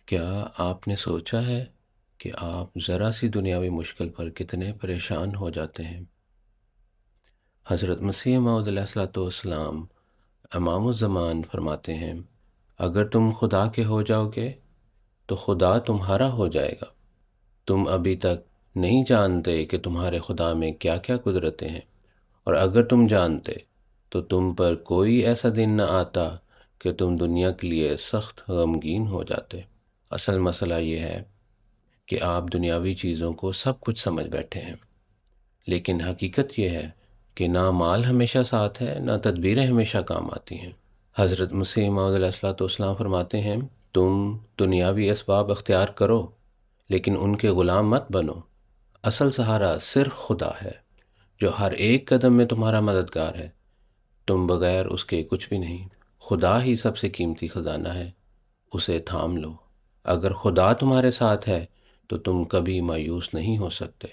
کیا آپ نے سوچا ہے کہ آپ ذرا سی دنیاوی مشکل پر کتنے پریشان ہو جاتے ہیں؟ حضرت مسیح موعود علیہ الصلوۃ والسلام امام الزمان فرماتے ہیں، اگر تم خدا کے ہو جاؤ گے تو خدا تمہارا ہو جائے گا۔ تم ابھی تک نہیں جانتے کہ تمہارے خدا میں کیا کیا قدرتیں ہیں، اور اگر تم جانتے تو تم پر کوئی ایسا دن نہ آتا کہ تم دنیا کے لیے سخت غمگین ہو جاتے۔ اصل مسئلہ یہ ہے کہ آپ دنیاوی چیزوں کو سب کچھ سمجھ بیٹھے ہیں، لیکن حقیقت یہ ہے کہ نہ مال ہمیشہ ساتھ ہے، نہ تدبیریں ہمیشہ کام آتی ہیں۔ حضرت مسیح موعود علیہ الصلوۃ والسلام فرماتے ہیں، تم دنیاوی اسباب اختیار کرو لیکن ان کے غلام مت بنو۔ اصل سہارا صرف خدا ہے، جو ہر ایک قدم میں تمہارا مددگار ہے۔ تم بغیر اس کے کچھ بھی نہیں۔ خدا ہی سب سے قیمتی خزانہ ہے، اسے تھام لو۔ اگر خدا تمہارے ساتھ ہے تو تم کبھی مایوس نہیں ہو سکتے۔